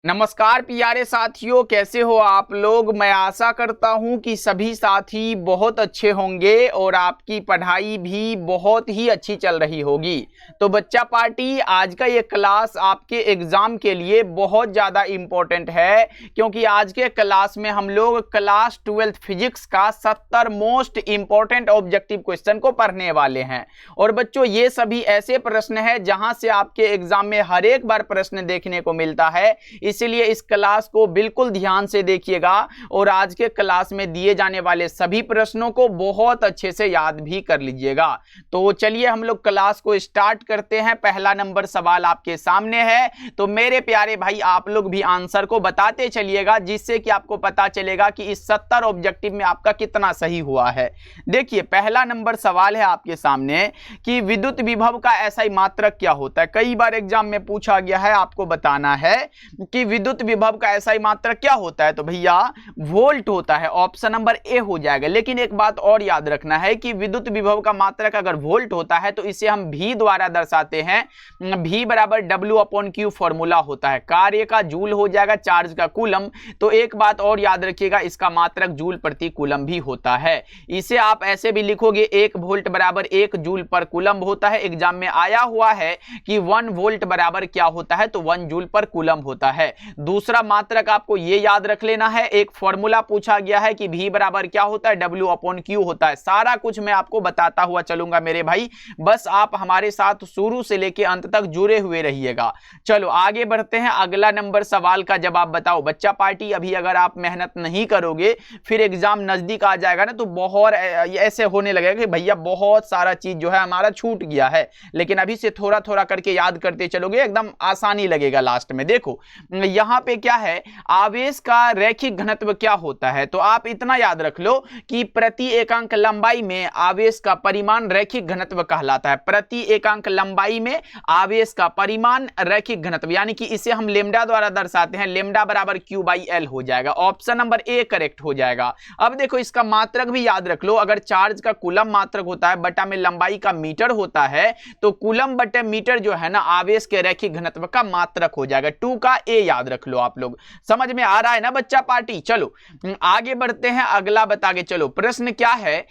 नमस्कार प्यारे साथियों, कैसे हो आप लोग। मैं आशा करता हूं कि सभी साथी बहुत अच्छे होंगे और आपकी पढ़ाई भी बहुत ही अच्छी चल रही होगी। तो बच्चा पार्टी, आज का ये क्लास आपके एग्जाम के लिए बहुत ज़्यादा इम्पोर्टेंट है, क्योंकि आज के क्लास में हम लोग क्लास 12th फिजिक्स का 70 मोस्ट इम्पोर्टेंट ऑब्जेक्टिव क्वेश्चन को पढ़ने वाले हैं। और बच्चों, ये सभी ऐसे प्रश्न हैं जहां से आपके एग्जाम में हर एक बार प्रश्न देखने को मिलता है। इसलिए इस क्लास को बिल्कुल ध्यान से देखिएगा और आज के क्लास में दिए जाने वाले सभी प्रश्नों को बहुत अच्छे से याद भी कर लीजिएगा। तो चलिए हम लोग क्लास को स्टार्ट करते हैं। पहला नंबर सवाल आपके सामने है, तो मेरे प्यारे भाई आप लोग भी आंसर को बताते चलिएगा, जिससे कि आपको पता चलेगा कि इस 70 ऑब्जेक्टिव में आपका कितना सही हुआ है। देखिए, पहला नंबर सवाल है आपके सामने कि विद्युत विभव का एसआई मात्रक क्या होता है। कई बार एग्जाम में पूछा गया है, आपको बताना है कि विद्युत विभव का एसआई मात्रक क्या होता है। तो भैया वोल्ट होता है, ऑप्शन नंबर ए हो जाएगा। लेकिन एक बात और याद रखना है कि विद्युत विभव का मात्रक अगर वोल्ट होता है तो इसे हम भी द्वारा दर्शाते हैं। भी बराबर W/Q फॉर्मूला होता है। कार्य का जूल हो जाएगा, चार्ज का कूलम। तो एक बात और याद रखिएगा, इसका मात्रक जूल प्रति कूलम भी होता है। इसे आप ऐसे भी लिखोगे 1 वोल्ट बराबर 1 जूल पर कूलम होता है। एग्जाम में आया हुआ है कि 1 वोल्ट बराबर क्या होता है, तो 1 जूल पर कूलम होता है। दूसरा मात्रक आपको यह याद रख लेना है, एक फॉर्मूला पूछा गया है कि V बराबर क्या होता है, W/Q होता है। सारा कुछ मैं आपको बताता हुआ चलूंगा मेरे भाई, बस आप हमारे साथ शुरू से लेकर अंत तक जुड़े हुए रहिएगा। चलो आगे बढ़ते हैं। अगला नंबर सवाल का जवाब बताओ। बच्चा पार्टी, अभी अगर आप मेहनत नहीं करोगे, फिर एग्जाम नजदीक आ जाएगा ना, तो बहुत ऐसे होने लगेगा कि भैया बहुत सारा चीज जो है हमारा छूट गया है। लेकिन अभी से थोड़ा थोड़ा करके याद करते चलोगे, एकदम आसानी लगेगा लास्ट में। देखो यहां पे क्या है, आवेश का रैखिक घनत्व क्या होता है। तो आप इतना याद रख लो कि प्रति एकांक लंबाई में आवेश का परिमाण रैखिक घनत्व कहलाता है। प्रति एकांक लंबाई में आवेश का परिमाण रैखिक घनत्व, यानी कि इसे हम लेमडा द्वारा दर्शाते हैं। लेमडा बराबर Q/L हो जाएगा। ऑप्शन नंबर ए करेक्ट हो जाएगा। अब देखो, इसका मात्रक भी याद रख लो। अगर चार्ज का कूलम मात्रक होता है, बटा में लंबाई का मीटर होता है, तो कूलम बटे मीटर जो है ना, आवेश के रैखिक घनत्व का मात्रक हो जाएगा। 2 का ए याद रख लो। आप लोग समझ में आ रहा है ना बच्चा पार्टी। चलो आगे बढ़ते हैं, अगला बता के चलो। प्रश्न क्या है,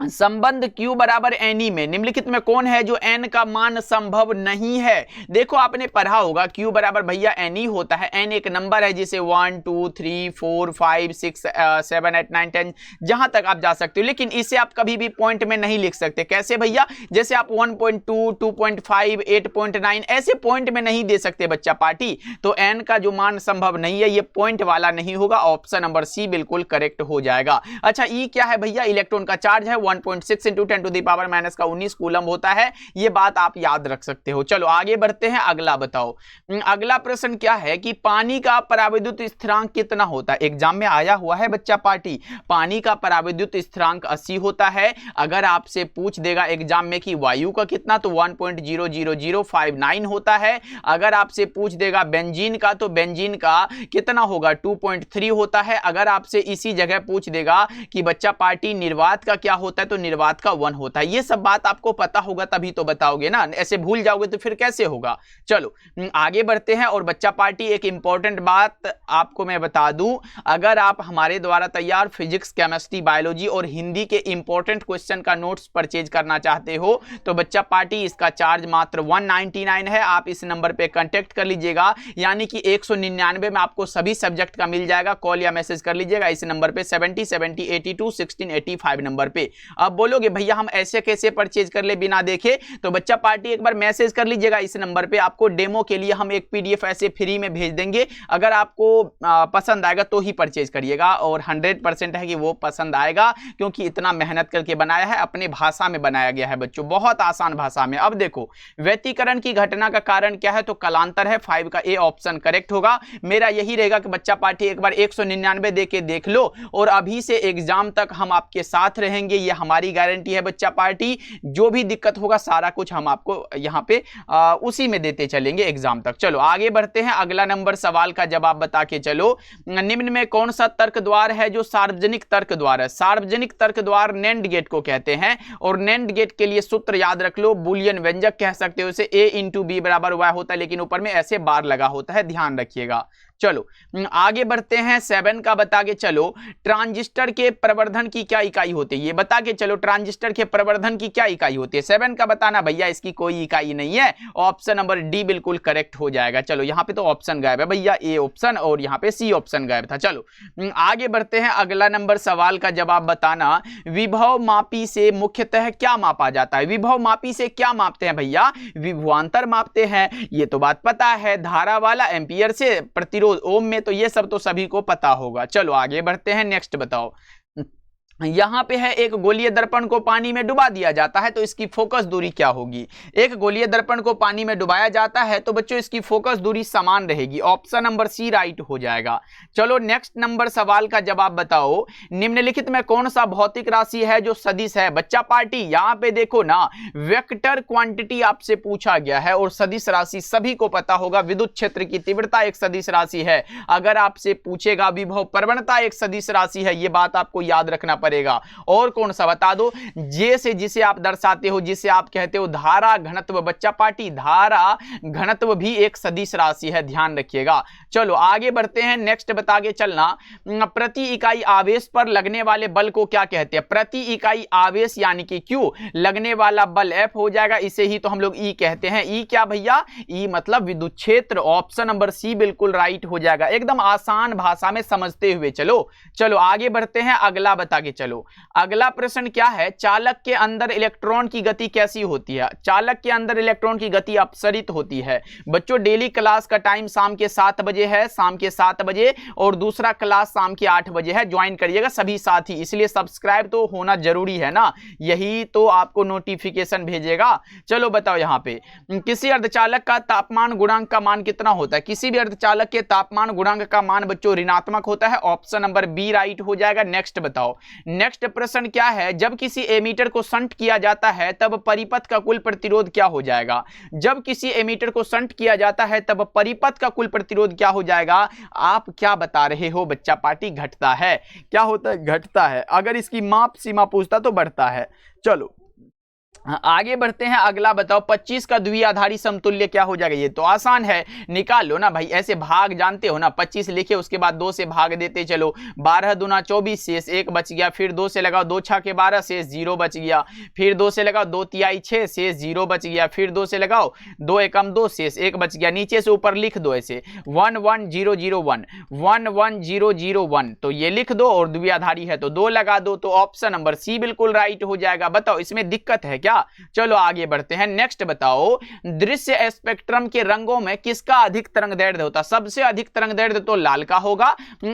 संबंध Q बराबर NE में निम्नलिखित में कौन है जो N का मान संभव नहीं है। देखो आपने पढ़ा होगा Q बराबर भैया NE होता है। N एक नंबर है जिसे 1 2 3 4 5 6 7 8 9 10 जहां तक आप जा सकते हो। लेकिन इसे आप कभी भी पॉइंट में नहीं लिख सकते। कैसे भैया, जैसे आप 1.2 2.5 8.9 ऐसे पॉइंट में नहीं दे सकते बच्चा पार्टी। तो N का जो मान संभव नहीं है, ये पॉइंट वाला नहीं होगा। ऑप्शन नंबर सी बिल्कुल करेक्ट हो जाएगा। अच्छा, E क्या है भैया, इलेक्ट्रॉन का चार्ज है। 1.6 × 10⁻⁻⁻19 कूलम होता है। ये बात आप याद रख सकते हो। चलो आगे बढ़ते हैं, अगला बताओ। अगला प्रश्न क्या है कि पानी का पराविद्युत स्थिरांक कितना होता है। एग्जाम में आया हुआ है बच्चा पार्टी, पानी का पराविद्युत स्थिरांक 80 होता है। अगर आपसे पूछ देगा एग्जाम में कि वायु का कितना, तो 1.00059 होता है। अगर आपसे पूछ देगा बेंजीन का, तो बेंजीन का कितना होगा, 2.3 होता है। अगर आपसे इसी जगह पूछ देगा कि बच्चा पार्टी निर्वात का क्या होता है, तो निर्वात का 1 होता है। ये सब बात आपको पता होगा तभी तो बताओगे ना, ऐसे भूल जाओगे तो फिर कैसे होगा। चलो आगे बढ़ते हैं। और बच्चा पार्टी, एक इंपॉर्टेंट बात आपको मैं बता दूं, अगर आप हमारे द्वारा तैयार फिजिक्स, केमिस्ट्री, बायोलॉजी और हिंदी के इंपॉर्टेंट क्वेश्चन का नोट्स परचेज करना चाहते हो, तो बच्चा पार्टी इसका चार्ज मात्र 199 है। आप इस नंबर पे कांटेक्ट कर लीजिएगा, यानी कि 199 में आपको सभी सब्जेक्ट का मिल जाएगा। कॉल या मैसेज कर लीजिएगा इस नंबर पे 70 70 82 16 85 नंबर पे। अब बोलोगे भैया हम ऐसे कैसे परचेज कर ले बिना देखे, तो बच्चा पार्टी एक बार मैसेज कर लीजिएगा इस नंबर पे। आपको डेमो के लिए हम एक PDF ऐसे फ्री में भेज देंगे। अगर आपको पसंद आएगा तो ही परचेज करिएगा, और 100% है कि वो पसंद आएगा, क्योंकि इतना मेहनत करके बनाया है, अपने भाषा में बनाया गया है बच्चों, बहुत आसान भाषा में। अब देखो, व्यतिकरण की घटना का कारण क्या है, तो कलांतर है। 5 का ए ऑप्शन करेक्ट होगा। मेरा यही रहेगा कि बच्चा पार्टी एक बार 199 दे के देख लो, और अभी से एग्जाम तक हम आपके साथ रहेंगे। ये हमारी गारंटी है बच्चा पार्टी, जो भी दिक्कत होगा सारा कुछ हम आपको यहाँ पे उसी में देते चलेंगे एग्जाम तक। चलो आगे बढ़ते हैं, अगला नंबर सवाल का जवाब बता के चलो। निम्न में कौन सा तर्क द्वार है जो सार्वजनिक तर्क द्वार है? सार्वजनिक तर्क द्वार नैंड गेट को कहते हैं, और नैंड गेट के लिए सूत्र याद रख लो, बुलियन व्यंजक कह सकते हो इसे, a इंटू बी बराबर y होता है, लेकिन ऊपर में ऐसे बार लगा होता है, ध्यान रखिएगा। चलो आगे बढ़ते हैं, 7 का बता के चलो, ट्रांजिस्टर के प्रवर्धन की क्या इकाई होती है? ये बता के चलो, ट्रांजिस्टर के प्रवर्धन की क्या इकाई होती है? 7 का बताना भैया, इसकी कोई इकाई नहीं है, ऑप्शन नंबर डी बिल्कुल करेक्ट हो जाएगा। चलो यहाँ पे तो ऑप्शन गायब है भैया, ए ऑप्शन और यहाँ पे सी ऑप्शन गायब था। चलो आगे बढ़ते हैं, अगला नंबर सवाल का जवाब बताना, विभव मापी से मुख्यतः क्या मापा जाता है? विभव मापी से क्या मापते हैं भैया? विभवांतर मापते हैं, ये तो बात पता है, धारा वाला एम्पियर से, प्रतिरोध ओम में, तो ये सब तो सभी को पता होगा। चलो आगे बढ़ते हैं, नेक्स्ट बताओ। यहां पे है, एक गोलीय दर्पण को पानी में डुबा दिया जाता है तो इसकी फोकस दूरी क्या होगी? एक गोलीय दर्पण को पानी में डुबाया जाता है तो बच्चों इसकी फोकस दूरी समान रहेगी, ऑप्शन नंबर सी राइट हो जाएगा। चलो नेक्स्ट नंबर सवाल का जवाब बताओ, निम्नलिखित में कौन सा भौतिक राशि है जो सदिश है? बच्चा पार्टी यहां पे देखो ना, वेक्टर क्वांटिटी आपसे पूछा गया है, और सदिश राशि सभी को पता होगा, विद्युत क्षेत्र की तीव्रता एक सदिश राशि है। अगर आपसे पूछेगा विभव प्रवणता एक सदिश राशि है, यह बात आपको याद रखना पड़ेगा। और कौन सा बता दो, जे से जिसे आप दर्शाते हो, जिसे आप कहते हो धारा घनत्व, बच्चा पार्टी धारा घनत्व भी एक सदिश राशि है, ध्यान रखिएगा। चलो आगे बढ़ते हैं, नेक्स्ट बता के चलना, प्रति इकाई आवेश पर लगने वाले बल को क्या कहते हैं? प्रति इकाई आवेश यानी कि क्यू लगने वाला बल F हो जाएगा, इसे ही तो हम लोग E कहते हैं। E क्या भैया? E मतलब विद्युत क्षेत्र, ऑप्शन नंबर सी बिल्कुल राइट हो जाएगा, एकदम आसान भाषा में समझते हुए। चलो आगे बढ़ते हैं, अगला बता के चलो। अगला प्रश्न क्या है, चालक के अंदर इलेक्ट्रॉन की गति कैसी होती है? चालक के अंदर इलेक्ट्रॉन की गति अपसरित होती है। बच्चों डेली क्लास का टाइम शाम के 7 बजे है, शाम के 7 बजे, और दूसरा क्लास शाम के 8 बजे है, ज्वाइन करिएगा सभी साथी, इसलिए सब्सक्राइब तो होना जरूरी है ना, यही तो आपको नोटिफिकेशन भेजेगा। चलो बताओ यहाँ पे, किसी अर्धचालक का तापमान गुणांक का मान कितना होता है? किसी भी अर्धचालक के तापमान गुणांक का मान बच्चों ऋणात्मक होता है, ऑप्शन नंबर बी राइट हो जाएगा। नेक्स्ट बताओ, नेक्स्ट प्रश्न क्या है, जब किसी एमीटर को शंट किया जाता है तब परिपथ का कुल प्रतिरोध क्या हो जाएगा? जब किसी एमीटर को शंट किया जाता है तब परिपथ का कुल प्रतिरोध क्या हो जाएगा? आप क्या बता रहे हो बच्चा पार्टी? घटता है। क्या होता है? घटता है। अगर इसकी माप सीमा पूछता तो बढ़ता है। चलो आगे बढ़ते हैं, अगला बताओ, 25 का द्विआधारी समतुल्य क्या हो जाएगा? ये तो आसान है, निकाल लो ना भाई, ऐसे भाग जानते हो ना, 25 लिखे उसके बाद 2 से भाग देते चलो, 12 दूना 24 शेष 1 बच गया, फिर 2 से लगाओ, 2 6 के 12 शेष 0 बच गया, फिर 2 से लगाओ, 2 तिहाई 6 शेष 0 बच गया, फिर 2 से लगाओ, 2 एकम 2 शेष 1 बच गया, नीचे से ऊपर लिख दो ऐसे 11001 11001, तो ये लिख दो, और द्विआधारी है तो 2 लगा दो, तो ऑप्शन नंबर सी बिल्कुल राइट हो जाएगा। बताओ इसमें दिक्कत है क्या? चलो आगे बढ़ते हैं, नेक्स्ट बताओ, दृश्य स्पेक्ट्रम के रंगों में किसका अधिक तरंगदैर्ध्य होता? सबसे अधिक तरंगदैर्ध्य तो लाल का होगा,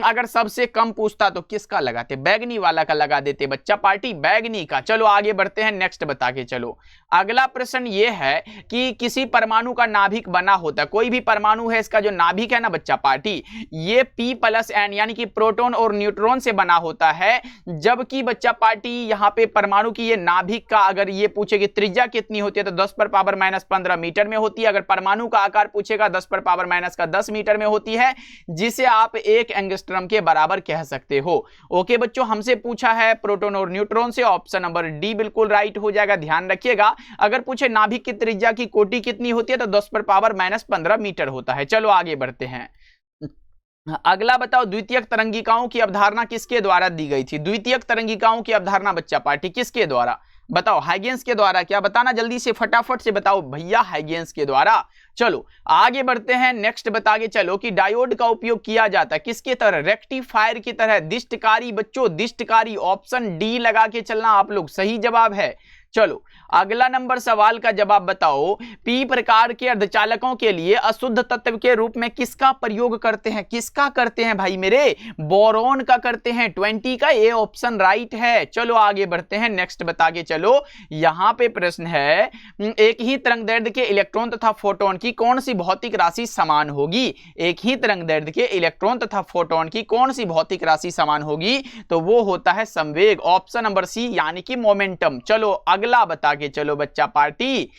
अगर सबसे कम पूछता तो किसका लगाते? बैगनी वाला का लगा देते बच्चा पार्टी, बैगनी का। चलो आगे बढ़ते हैं, नेक्स्ट बता के चलो। अगला प्रश्न ये है कि किसी परमाणु का नाभिक बना होता है, कोई भी परमाणु है, इसका जो नाभिक है ना बच्चा पार्टी, ये P+N यानी कि प्रोटॉन और न्यूट्रॉन से बना होता है, जबकि बच्चा पार्टी यहाँ पे परमाणु की ये नाभिक का अगर ये पूछेगी त्रिज्या कितनी होती है तो 10⁻⁻15 मीटर में होती है। अगर परमाणु का आकार पूछेगा 10⁻⁻10 मीटर में होती है, जिसे आप 1 एंगस्ट्रम के बराबर कह सकते हो। ओके बच्चों, हमसे पूछा है प्रोटॉन और न्यूट्रॉन से, ऑप्शन नंबर डी बिल्कुल राइट हो जाएगा, ध्यान रखिएगा। अगर पूछे नाभिक की त्रिज्या की कोटि कितनी होती है तो 10⁻⁻15 मीटर होता है। चलो आगे बढ़ते हैं, अगला बताओ, द्वितीयक तरंगिकाओं की अवधारणा किसके द्वारा दी गई थी? द्वितीयक तरंगिकाओं की अवधारणा बच्चा पार्टी किसके द्वारा? बताओ, हाइगेंस के द्वारा। क्या बताना जल्दी से, फटाफट से बताओ भैया, हाइगेंस के द्वारा। चलो आगे बढ़ते हैं, नेक्स्ट बता के चलो कि डायोड का उपयोग किया जाता है किसके तरह? रेक्टिफायर की तरह, दिष्टकारी बच्चों, दिष्टकारी, ऑप्शन डी लगा के चलना आप लोग, सही जवाब है। चलो अगला नंबर सवाल का जवाब बताओ, पी प्रकार के अर्धचालकों के लिए अशुद्ध तत्व के रूप में किसका प्रयोग करते हैं? किसका करते हैं भाई मेरे? बोरॉन का करते हैं। 20 का ए ऑप्शन राइट है। चलो आगे बढ़ते हैं, नेक्स्ट बता के चलो। यहां पे प्रश्न है, एक ही तरंगदैर्ध्य के इलेक्ट्रॉन तथा फोटोन की कौन सी भौतिक राशि समान होगी? एक ही तरंगदैर्ध्य के इलेक्ट्रॉन तथा फोटोन की कौन सी भौतिक राशि समान होगी? तो वो होता है संवेग, ऑप्शन नंबर सी यानी कि मोमेंटम। चलो अगला बता के चलो बच्चा पार्टी,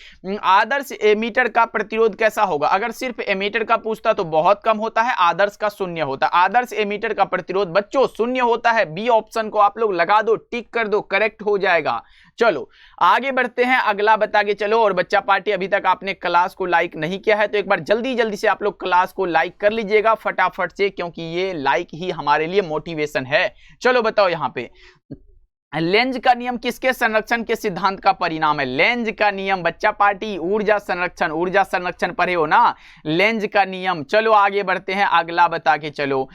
आदर्श एमीटर का प्रतिरोध कैसा होगा? अगर सिर्फ एमीटर का पूछता तो बहुत कम होता है, आदर्श का शून्य होता है। आदर्श एमीटर का प्रतिरोध बच्चों शून्य होता है। बी ऑप्शन को आप लोग लगा दो, टिक कर दो, करेक्ट हो जाएगा। चलो आगे बढ़ते हैं, अगला बता के चलो। और बच्चा पार्टी अभी तक आपने क्लास को लाइक नहीं किया है तो एक बार जल्दी जल्दी से आप लोग क्लास को लाइक कर लीजिएगा फटाफट से, क्योंकि ये लाइक ही हमारे लिए मोटिवेशन है। चलो बताओ यहां पे, लेंज का नियम किसके संरक्षण के सिद्धांत का परिणाम है? लेंज का नियम बच्चा पार्टी ऊर्जा संरक्षण पढ़े हो ना, लेंज का नियम। चलो आगे बढ़ते हैं, अगला बता के चलो।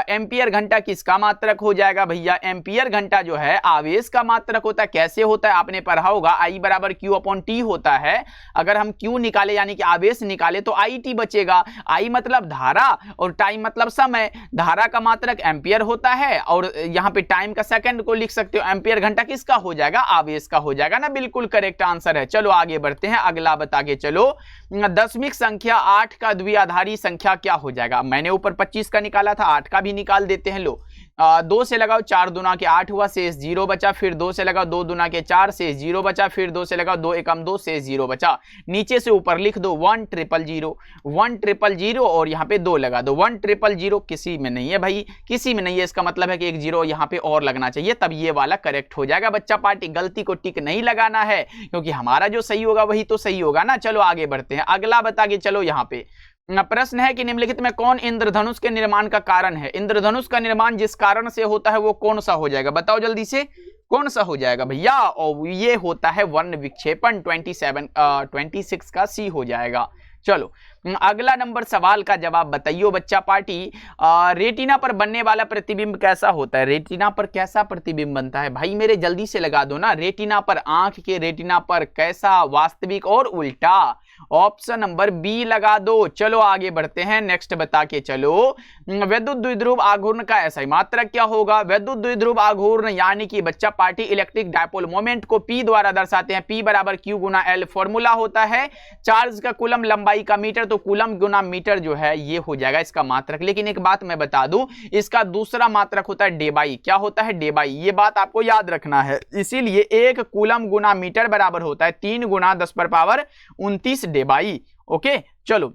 एम्पियर घंटा किसका मात्रक हो जाएगा भैया? एम्पियर घंटा जो है आवेश का मात्रक होता है। कैसे होता है आपने पढ़ा होगा, I बराबर Q अपॉन T होता है। अगर हम Q निकाले यानी कि आवेश निकाले तो IT बचेगा। I मतलब धारा और टाइम मतलब समय। धारा का मात्रक एम्पियर होता है और यहाँ पे टाइम का सेकंड को लिख सकते हो। एम्पियर घंटा किसका हो जाएगा? आवेश का हो जाएगा ना, बिल्कुल करेक्ट आंसर है। चलो आगे बढ़ते हैं, अगला बता के चलो। दशमिक संख्या 8 का द्विआधारी संख्या क्या हो जाएगा? मैंने ऊपर 25 का निकाला था, 8 का भी निकाल देते हैं। लो 2 से लगाओ, 4 दूना के 8 हुआ, शेष 0 बचा। फिर 2 से लगाओ, 2 दूना के 4, शेष 0 बचा। फिर 2 से लगाओ, 2 एकम 2, शेष 0 बचा। नीचे से ऊपर लिख दो 1 और यहाँ पे 2 लगा दो। 1 किसी में नहीं है भाई, किसी में नहीं है, इसका मतलब है कि एक 0 यहाँ पे और लगना चाहिए, तब ये वाला करेक्ट हो जाएगा। बच्चा पार्टी गलती को टिक नहीं लगाना है, क्योंकि हमारा जो सही होगा वही तो सही होगा ना। चलो आगे बढ़ते हैं, अगला बता के चलो। यहाँ पे प्रश्न है कि निम्नलिखित में कौन इंद्रधनुष के निर्माण का कारण है? इंद्रधनुष का निर्माण जिस कारण से होता है वो कौन सा हो जाएगा? बताओ जल्दी से, कौन सा हो जाएगा भैया? और ये होता है वर्ण विक्षेपण। 26 का सी हो जाएगा। चलो अगला नंबर सवाल का जवाब बताइयो बच्चा पार्टी। रेटिना पर बनने वाला प्रतिबिंब कैसा होता है? रेटिना पर कैसा प्रतिबिंब बनता है भाई मेरे? जल्दी से लगा दो ना। रेटिना पर, आंख के रेटिना पर कैसा, वास्तविक और उल्टा? ऑप्शन नंबर बी लगा दो। चलो आगे बढ़ते हैं, नेक्स्ट बता के चलो। वैद्युत द्विध्रुव आघूर्ण का ऐसा ही मात्रक क्या होगा? वैद्युत द्विध्रुव आघूर्ण यानी कि बच्चा पार्टी इलेक्ट्रिक डायपोल मोमेंट को P द्वारा दर्शाते हैं। P बराबर Q गुना L फॉर्मूला होता है। चार्ज का कूलम लंबाई का मीटर, तो कूलम गुना मीटर जो है ये हो जाएगा इसका मात्रक। लेकिन एक बात मैं बता दूं, इसका दूसरा मात्रक होता है डेबाई। क्या होता है? डेबाई। ये बात आपको याद रखना है। इसीलिए 1 कूलम गुना मीटर बराबर होता है 3 गुना 10⁻29 डेबाई। ओके चलो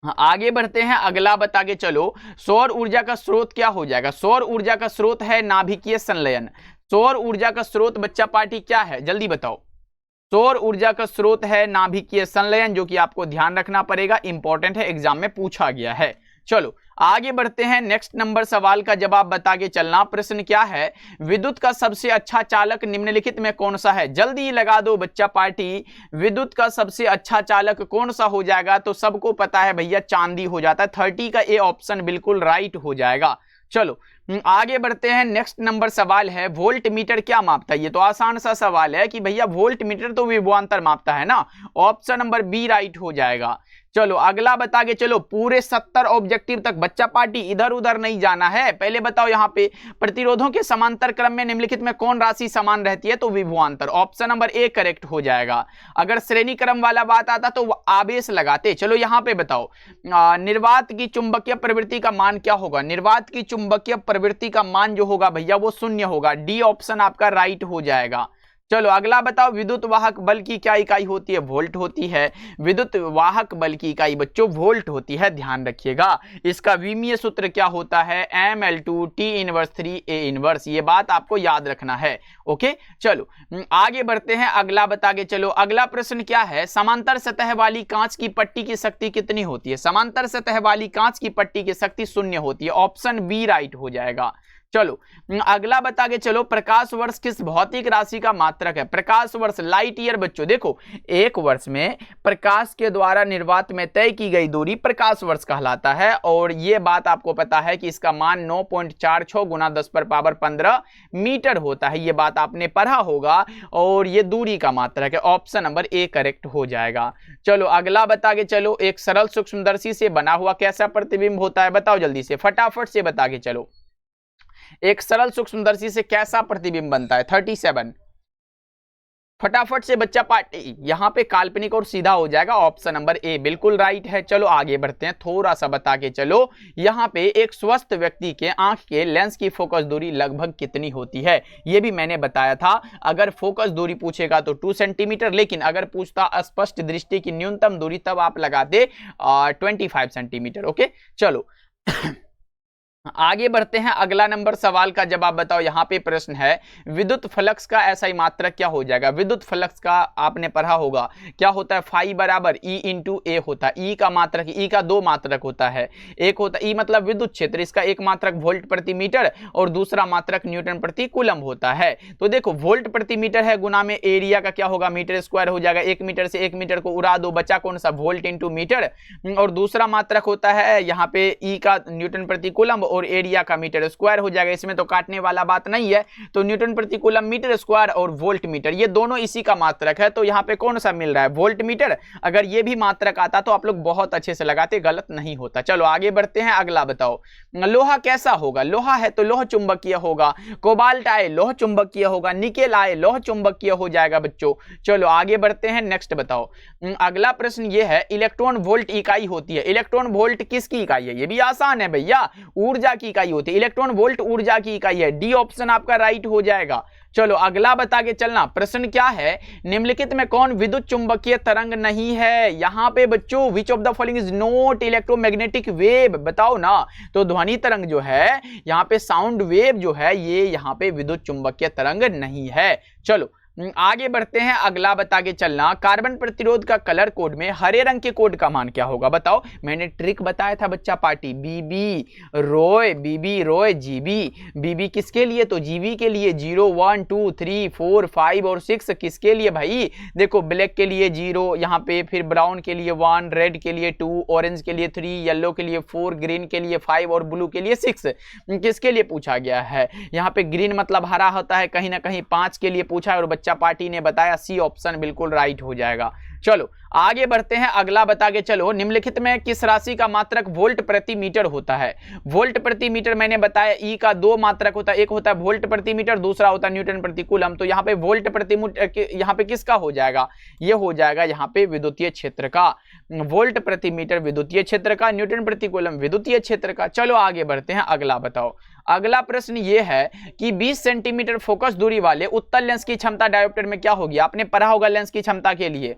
आगे बढ़ते हैं, अगला बता के चलो। सौर ऊर्जा का स्रोत क्या हो जाएगा? सौर ऊर्जा का स्रोत है नाभिकीय संलयन। सौर ऊर्जा का स्रोत बच्चा पार्टी क्या है? जल्दी बताओ। सौर ऊर्जा का स्रोत है नाभिकीय संलयन, जो कि आपको ध्यान रखना पड़ेगा, इंपॉर्टेंट है, एग्जाम में पूछा गया है। चलो आगे बढ़ते हैं, नेक्स्ट नंबर सवाल का जवाब बता के चलना। प्रश्न क्या है? विद्युत का सबसे अच्छा चालक निम्नलिखित में कौन सा है? जल्दी लगा दो बच्चा पार्टी। विद्युत का सबसे अच्छा चालक कौन सा हो जाएगा? तो सबको पता है भैया, चांदी हो जाता है। 30 का ए ऑप्शन बिल्कुल राइट हो जाएगा। चलो आगे बढ़ते हैं, नेक्स्ट नंबर सवाल है, वोल्ट मीटर क्या मापता है? ये तो आसान सा सवाल है कि भैया वोल्ट मीटर तो विभवांतर मापता है ना। ऑप्शन नंबर बी राइट हो जाएगा। चलो अगला बता के चलो। पूरे 70 ऑब्जेक्टिव तक बच्चा पार्टी इधर उधर नहीं जाना है। पहले बताओ यहाँ पे प्रतिरोधों के समांतर क्रम में निम्नलिखित में कौन राशि समान रहती है? तो विभवांतर। ऑप्शन नंबर ए करेक्ट हो जाएगा। अगर श्रेणी क्रम वाला बात आता तो आवेश लगाते। चलो यहाँ पे बताओ, निर्वात की चुंबकीय प्रवृत्ति का मान क्या होगा? निर्वात की चुंबकीय प्रवृत्ति का मान जो होगा भैया वो 0 होगा। डी ऑप्शन आपका राइट हो जाएगा। चलो अगला बताओ, विद्युत वाहक बल की क्या इकाई होती है? वोल्ट होती है। विद्युत वाहक बल की इकाई बच्चों वोल्ट होती है, ध्यान रखिएगा। इसका विमीय सूत्र क्या होता है? ml2 T inverse 3 A inverse. ये बात आपको याद रखना है। ओके चलो आगे बढ़ते हैं, अगला बता के चलो। अगला प्रश्न क्या है? समांतर सतह वाली कांच की पट्टी की शक्ति कितनी होती है? समांतर सतह वाली कांच की पट्टी की शक्ति 0 होती है। ऑप्शन बी राइट हो जाएगा। चलो अगला बता के चलो, प्रकाश वर्ष किस भौतिक राशि का मात्रक है? प्रकाश वर्ष लाइट ईयर। बच्चों देखो, एक वर्ष में प्रकाश के द्वारा निर्वात में तय की गई दूरी प्रकाश वर्ष कहलाता है, और यह बात आपको पता है कि इसका मान 9.46 गुना 10⁻15 मीटर होता है। यह बात आपने पढ़ा होगा, और यह दूरी का मात्रक है। ऑप्शन नंबर ए करेक्ट हो जाएगा। चलो अगला बता के चलो, एक सरल सूक्ष्मदर्शी से बना हुआ कैसा प्रतिबिंब होता है? बताओ जल्दी से, फटाफट से बता के चलो, एक सरल सूक्ष्मदर्शी से कैसा प्रतिबिंब बनता है? 37। फटाफट से बच्चा पार्टी, यहां पे काल्पनिक और सीधा हो जाएगा। ऑप्शन नंबर ए बिल्कुल राइट है। चलो आगे बढ़ते हैं, थोड़ा सा बता के चलो, यहां पे एक स्वस्थ व्यक्ति के आंख के लेंस की फोकस दूरी लगभग कितनी होती है? ये भी मैंने बताया था, अगर फोकस दूरी पूछेगा तो 2 सेंटीमीटर, लेकिन अगर पूछता स्पष्ट दृष्टि की न्यूनतम दूरी तब आप लगाते 25 सेंटीमीटर। ओके चलो आगे बढ़ते हैं, अगला नंबर सवाल का जवाब बताओ। यहां पे प्रश्न है, विद्युत फ्लक्स का ऐसा ही मात्रक क्या हो जाएगा? विद्युत फ्लक्स का आपने पढ़ा होगा, क्या होता है? फाई बराबर ई इंटू ए होता है। ई का मात्रक, ई का दो मात्रक होता है, एक होता है ई मतलब विद्युत क्षेत्र, इसका एक मात्रक वोल्ट प्रति मीटर और दूसरा मात्रक न्यूटन प्रति कूलम होता है। तो देखो वोल्ट प्रति मीटर है, गुना में एरिया का क्या होगा? मीटर स्क्वायर हो जाएगा। 1 मीटर से 1 मीटर को उड़ा दो, बचा कौन सा? Volt into metre. और दूसरा मात्रक होता है यहाँ पे ई का न्यूटन प्रति कूलम और एरिया का मीटर स्क्वायर हो जाएगा। इसमें तो काटने वाला बात नहीं है, तो न्यूटन प्रति कूलम मीटर स्क्वायर और वोल्ट मीटर, ये दोनों इसी का मात्रक है। तो यहाँ पे कौन सा मिल रहा है? Volt meter. अगर ये भी मात्रक आता तो आप लोग बहुत अच्छे से लगाते, गलत नहीं होता। चलो आगे बढ़ते हैं, अगला बताओ, लोहा कैसा होगा? लोहा है तो लोह चुंबकीय होगा, कोबाल्ट आए लोह चुंबकीय होगा, निकेल आए लोह चुंबकीय हो जाएगा बच्चों। चलो आगे बढ़ते हैं, नेक्स्ट बताओ। अगला प्रश्न ये है, इलेक्ट्रॉन वोल्ट इकाई होती है, इलेक्ट्रॉन वोल्ट किसकी इकाई है? ये भी आसान है भैया, ऊर्जा की इकाई होती है। इलेक्ट्रॉन वोल्ट ऊर्जा की इकाई है। डी ऑप्शन आपका राइट हो जाएगा। चलो अगला बता के चलना, प्रश्न क्या है, निम्नलिखित में कौन विद्युत चुंबकीय तरंग नहीं है? यहां पे बच्चों which of the following is not electromagnetic wave? बताओ ना। तो ध्वनि तरंग जो है, यहां पे साउंड वेव जो है, ये यहां पे विद्युत चुंबकीय तरंग नहीं है। चलो आगे बढ़ते हैं, अगला बता के चलना, कार्बन प्रतिरोध का कलर कोड में हरे रंग के कोड का मान क्या होगा? बताओ, मैंने ट्रिक बताया था बच्चा पार्टी, बीबी रोय जीबी। बीबी किसके लिए? तो जीबी के लिए। 0 1 2 3 4 5 और 6 किसके लिए भाई? देखो ब्लैक के लिए 0 यहाँ पे, फिर ब्राउन के लिए 1, रेड के लिए 2, ऑरेंज के लिए 3, येलो के लिए 4, ग्रीन के लिए 5 और ब्लू के लिए 6। किसके लिए पूछा गया है? यहाँ पे ग्रीन मतलब हरा होता है, कहीं ना कहीं 5 के लिए पूछा है, और बच्चा पार्टी ने बताया सी ऑप्शन बिल्कुल राइट हो जाएगा। चलो आगे बढ़ते हैं, अगला बता के चलो, निम्नलिखित में किस राशि का मात्रक वोल्ट प्रति मीटर होता है? वोल्ट प्रति मीटर मैंने बताया, ई का दो मात्रक होता है, एक होता है वोल्ट प्रति मीटर, दूसरा होता है न्यूटन प्रति कूलम। तो यहाँ पे वोल्ट प्रति यहाँ पे किसका हो जाएगा? ये हो जाएगा यहाँ पे विद्युतीय क्षेत्र का। वोल्ट प्रति मीटर विद्युतीय क्षेत्र का, न्यूटन प्रति कूलम विद्युतीय क्षेत्र का। चलो आगे बढ़ते हैं, अगला बताओ। अगला प्रश्न ये है कि 20 सेंटीमीटर फोकस दूरी वाले उत्तल लेंस की क्षमता डायोप्टर में क्या होगी? आपने पढ़ा होगा लेंस की क्षमता के लिए,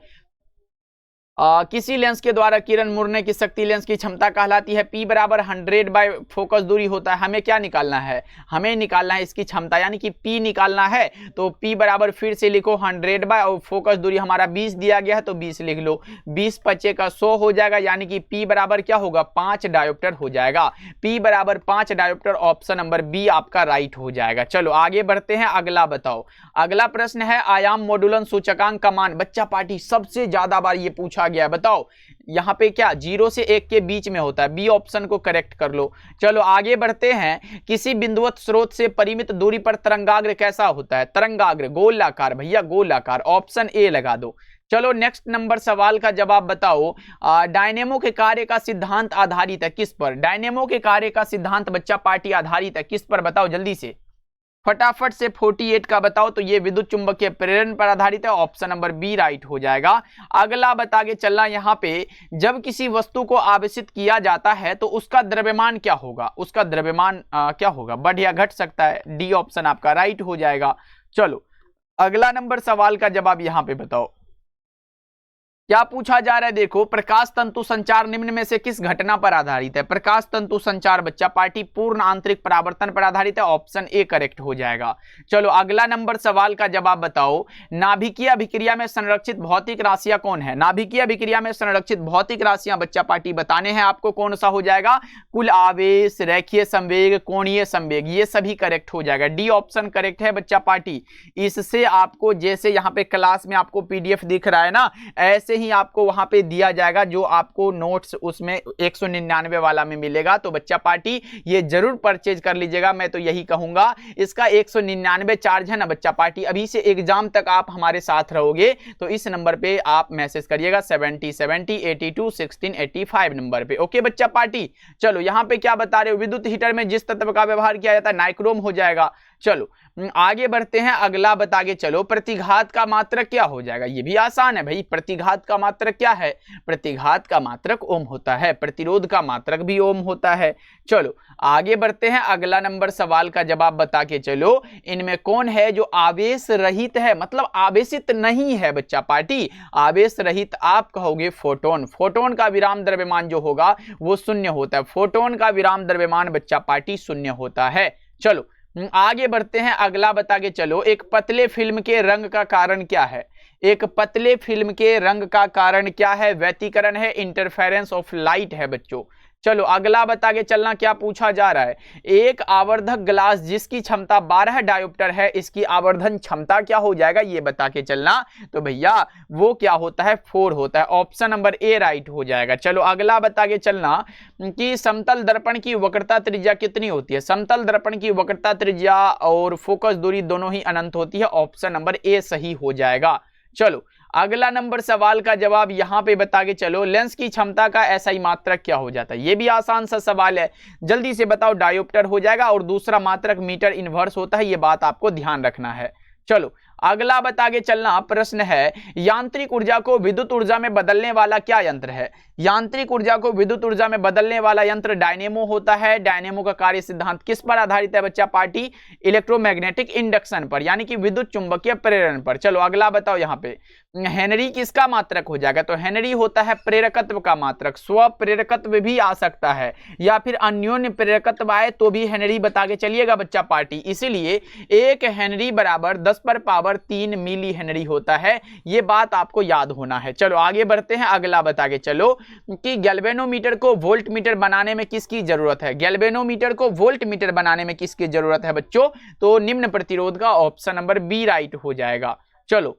किसी लेंस के द्वारा किरण मुड़ने की शक्ति लेंस की क्षमता कहलाती है। P बराबर 100 बाय फोकस दूरी होता है। हमें क्या निकालना है? हमें निकालना है इसकी क्षमता, यानी कि P निकालना है। तो P बराबर फिर से लिखो 100 बाय, और फोकस दूरी हमारा 20 दिया गया है तो 20 लिख लो। 20 पचे का 100 हो जाएगा, यानी कि P बराबर क्या होगा? 5 डायोप्टर हो जाएगा। P बराबर 5 डायोप्टर, ऑप्शन नंबर बी आपका राइट हो जाएगा। चलो आगे बढ़ते हैं, अगला बताओ। अगला प्रश्न है, आयाम मोडुलन सूचकांक का मान। बच्चा पार्टी सबसे ज्यादा बार ये पूछा गया, बताओ यहां पे क्या 0 से 1 के बीच में होता है? बी ऑप्शन को करेक्ट कर लो। चलो आगे बढ़ते हैं, किसी बिंदुवत स्रोत से परिमित दूरी पर तरंगाग्र कैसा होता है? तरंगाग्र गोलाकार भैया, गोलाकार। ऑप्शन ए लगा दो। चलो नेक्स्ट नंबर सवाल का जवाब बताओ। डायनेमो के कार्य का सिद्धांत आधारित है किस पर? डायनेमो के कार्य का सिद्धांत बच्चा पार्टी आधारित है किस पर? बताओ जल्दी से, फटाफट से 48 का बताओ। तो ये विद्युत चुंबकीय प्रेरण पर आधारित है, ऑप्शन नंबर बी राइट हो जाएगा। अगला बता के चलना, यहाँ पे जब किसी वस्तु को आवेशित किया जाता है तो उसका द्रव्यमान क्या होगा? उसका द्रव्यमान क्या होगा? बढ़ या घट सकता है। डी ऑप्शन आपका राइट हो जाएगा। चलो अगला नंबर सवाल का जवाब यहाँ पे बताओ। क्या पूछा जा रहा है, देखो प्रकाश तंतु संचार निम्न में से किस घटना पर आधारित है। प्रकाश तंतु संचार बच्चा पार्टी पूर्ण आंतरिक परावर्तन पर आधारित है, ऑप्शन ए करेक्ट हो जाएगा। चलो अगला नंबर सवाल का जवाब बताओ। नाभिकीय अभिक्रिया में संरक्षित भौतिक राशियां कौन है। नाभिकीय अभिक्रिया में संरक्षित भौतिक राशियां बच्चा पार्टी बताने हैं आपको, कौन सा हो जाएगा, कुल आवेश, रेखीय संवेग, कोणीय संवेग, ये सभी करेक्ट हो जाएगा। डी ऑप्शन करेक्ट है बच्चा पार्टी। इससे आपको जैसे यहाँ पे क्लास में आपको पीडीएफ दिख रहा है ना, ऐसे ही आपको वहां पे दिया जाएगा, जो आपको नोट्स उसमें 199 वाला में मिलेगा। तो बच्चा पार्टी ये जरूर परचेज कर लीजिएगा, मैं तो यही कहूंगा। इसका 199 चार्ज है ना बच्चा पार्टी। अभी से एग्जाम तक आप हमारे साथ रहोगे तो इस नंबर पे आप मैसेज करिएगा 70 70 82 16 85 नंबर पे। ओके बच्चा पार्टी। चलो यहाँ पे क्या बता रहे हो, विद्युत हीटर में जिस तत्व का व्यवहार किया जाता है नाइक्रोम हो जाएगा। चलो आगे बढ़ते हैं, अगला बता के चलो प्रतिघात का मात्रक क्या हो जाएगा। ये भी आसान है भाई, प्रतिघात का मात्रक क्या है, प्रतिघात का मात्रक ओम होता है, प्रतिरोध का मात्रक भी ओम होता है। चलो आगे बढ़ते हैं, अगला नंबर सवाल का जवाब बता के चलो। इनमें कौन है जो आवेश रहित है, मतलब आवेशित नहीं है बच्चा पार्टी। आवेश रहित आप कहोगे फोटोन। फोटोन का विराम द्रव्यमान जो होगा वो शून्य होता है। फोटोन का विराम द्रव्यमान बच्चा पार्टी शून्य होता है। चलो आगे बढ़ते हैं, अगला बता के चलो। एक पतले फिल्म के रंग का कारण क्या है। एक पतले फिल्म के रंग का कारण क्या है, व्यतिकरण है, इंटरफेरेंस ऑफ लाइट है बच्चों। चलो अगला बता के चलना, क्या पूछा जा रहा है। एक आवर्धक ग्लास जिसकी क्षमता 12 डायोप्टर है, इसकी आवर्धन क्षमता क्या हो जाएगा, ये बता के चलना। तो भैया वो क्या होता है, 4 होता है। ऑप्शन नंबर ए राइट हो जाएगा। चलो अगला बता के चलना कि समतल दर्पण की वक्रता त्रिज्या कितनी होती है। समतल दर्पण की वक्रता त्रिज्या और फोकस दूरी दोनों ही अनंत होती है। ऑप्शन नंबर ए सही हो जाएगा। चलो अगला नंबर सवाल का जवाब यहां पे बता के चलो। लेंस की क्षमता का एसआई मात्रक क्या हो जाता है। ये भी आसान सा सवाल है, जल्दी से बताओ। डायोप्टर हो जाएगा और दूसरा मात्रक मीटर इनवर्स होता है, ये बात आपको ध्यान रखना है। चलो अगला बता के चलना, प्रश्न है यांत्रिक ऊर्जा को विद्युत ऊर्जा में बदलने वाला क्या यंत्र है। यांत्रिक ऊर्जा को विद्युत ऊर्जा में बदलने वाला यंत्र डायनेमो होता है। डायनेमो का कार्य सिद्धांत किस पर आधारित है बच्चा पार्टी, इलेक्ट्रोमैग्नेटिक इंडक्शन पर, यानी कि विद्युत चुंबकीय प्रेरण पर। चलो अगला बताओ, यहाँ पे हेनरी किसका मात्रक हो जाएगा। तो हेनरी होता है प्रेरकत्व का मात्रक। स्व प्रेरकत्व भी आ सकता है या फिर अन्योन्य प्रेरकत्व आए तो भी हेनरी बता के चलिएगा बच्चा पार्टी। इसीलिए 1 हेनरी बराबर 10⁻³ मिली हेनरी होता है, ये बात आपको याद होना है। चलो आगे बढ़ते हैं, अगला बता के चलो कि गैल्वेनोमीटर को वोल्ट मीटर बनाने में किसकी जरूरत है। गैल्वेनोमीटर को वोल्ट मीटर बनाने में किसकी जरूरत है बच्चों, तो निम्न प्रतिरोध का। ऑप्शन नंबर बी राइट हो जाएगा। चलो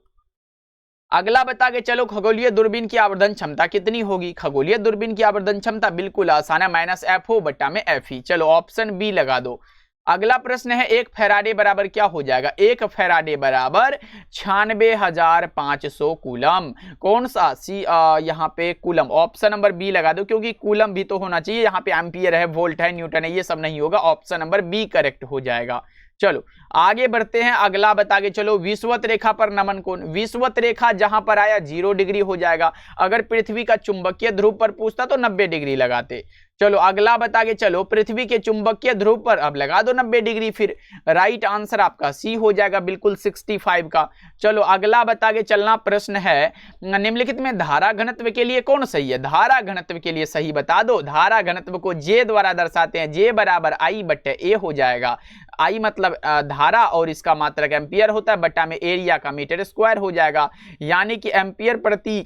अगला बता के चलो, खगोलीय दूरबीन की आवर्धन क्षमता कितनी होगी। खगोलीय दूरबीन की आवर्धन क्षमता बिल्कुल आसान है, -FO/Fe। चलो ऑप्शन बी लगा दो। अगला प्रश्न है, 1 फैराडे बराबर क्या हो जाएगा। 1 फैराडे बराबर 96,500 कूलम। कौन सा सी यहाँ पे कूलम। ऑप्शन नंबर बी लगा दो, क्योंकि कूलम भी तो होना चाहिए। यहाँ पे एम्पियर है, वोल्ट है, न्यूटन है, ये सब नहीं होगा। ऑप्शन नंबर बी करेक्ट हो जाएगा। चलो आगे बढ़ते हैं, अगला बता के चलो। विषुवत रेखा पर नमन कोण। विषुवत रेखा जहां पर आया 0 डिग्री हो जाएगा। अगर पृथ्वी का चुंबकीय ध्रुव पर पूछता तो 90 डिग्री लगाते। चलो अगला बता के चलो, पृथ्वी के चुंबकीय ध्रुव पर अब लगा दो 90 डिग्री, फिर राइट आंसर आपका सी हो जाएगा बिल्कुल 65 का। चलो अगला बता के चलना, प्रश्न है निम्नलिखित में धारा घनत्व के लिए कौन सही है। धारा घनत्व के लिए सही बता दो। धारा घनत्व को जे द्वारा दर्शाते हैं, जे बराबर I/A हो जाएगा। आई मतलब धारा और इसका मात्रक एम्पियर होता है, बट्टा में एरिया का मीटर स्क्वायर हो जाएगा, यानी कि एम्पियर प्रति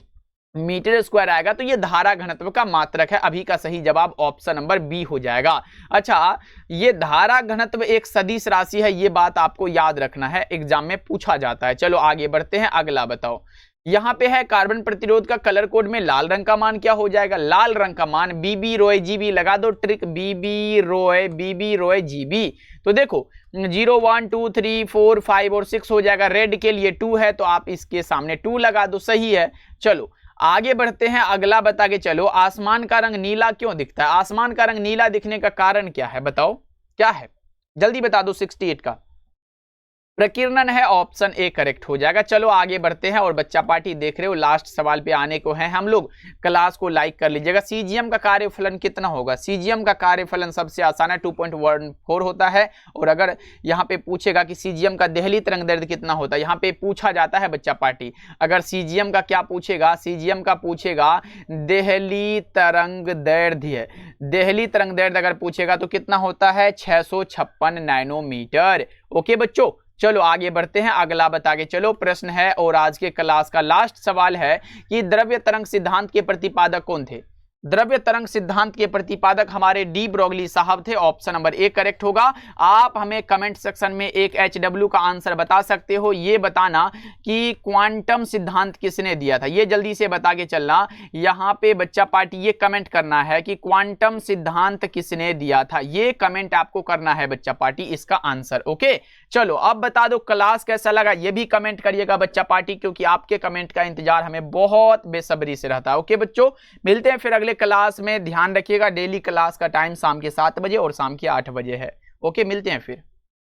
मीटर स्क्वायर आएगा। तो ये धारा घनत्व का मात्रक है। अभी का सही जवाब ऑप्शन नंबर बी हो जाएगा। अच्छा, ये धारा घनत्व एक सदिश राशि है, ये बात आपको याद रखना है, एग्जाम में पूछा जाता है। चलो आगे बढ़ते हैं, अगला बताओ। यहाँ पे है कार्बन प्रतिरोध का कलर कोड में लाल रंग का मान क्या हो जाएगा। लाल रंग का मान BB रोए GB लगा दो, ट्रिक BB रोए GB। तो देखो 0 1 2 3 4 5 और 6 हो जाएगा। रेड के लिए 2 है तो आप इसके सामने 2 लगा दो, सही है। चलो आगे बढ़ते हैं, अगला बता के चलो। आसमान का रंग नीला क्यों दिखता है। आसमान का रंग नीला दिखने का कारण क्या है, बताओ क्या है, जल्दी बता दो। 68 का प्रकीर्णन है, ऑप्शन ए करेक्ट हो जाएगा। चलो आगे बढ़ते हैं और बच्चा पार्टी देख रहे हो, लास्ट सवाल पे आने को है हम लोग। क्लास को लाइक कर लीजिएगा। सीजीएम का कार्यफलन कितना होगा? सीजीएम का कार्यफलन सबसे आसान है, 2.14 होता है। और अगर यहाँ पे पूछेगा कि सीजीएम का देहली तरंग दैर्ध्य कितना होता है, यहाँ पे पूछा जाता है बच्चा पार्टी, अगर सीजीएम का क्या पूछेगा, सीजीएम का पूछेगा देहली तरंग दैर्ध्य। देहली तरंग दैर्ध्य अगर पूछेगा तो कितना होता है? 656 नैनोमीटर। ओके बच्चों, चलो आगे बढ़ते हैं, अगला बता के चलो प्रश्न है और आज के क्लास का लास्ट सवाल है कि द्रव्य तरंग सिद्धांत के प्रतिपादक कौन थे? द्रव्य तरंग सिद्धांत के प्रतिपादक हमारे डी ब्रोगली साहब थे। ऑप्शन नंबर ए करेक्ट होगा। आप हमें कमेंट सेक्शन में एक HW का आंसर बता सकते हो, ये बताना कि क्वांटम सिद्धांत किसने दिया था, ये जल्दी से बता के चलना। यहाँ पे बच्चा पार्टी ये कमेंट करना है कि क्वांटम सिद्धांत किसने दिया था, ये कमेंट आपको करना है बच्चा पार्टी इसका आंसर। ओके चलो अब बता दो क्लास कैसा लगा, ये भी कमेंट करिएगा बच्चा पार्टी, क्योंकि आपके कमेंट का इंतजार हमें बहुत बेसब्री से रहता है। ओके बच्चों, मिलते हैं फिर अगले क्लास में। ध्यान रखिएगा, डेली क्लास का टाइम शाम के 7 बजे और शाम के 8 बजे है। ओके मिलते हैं फिर।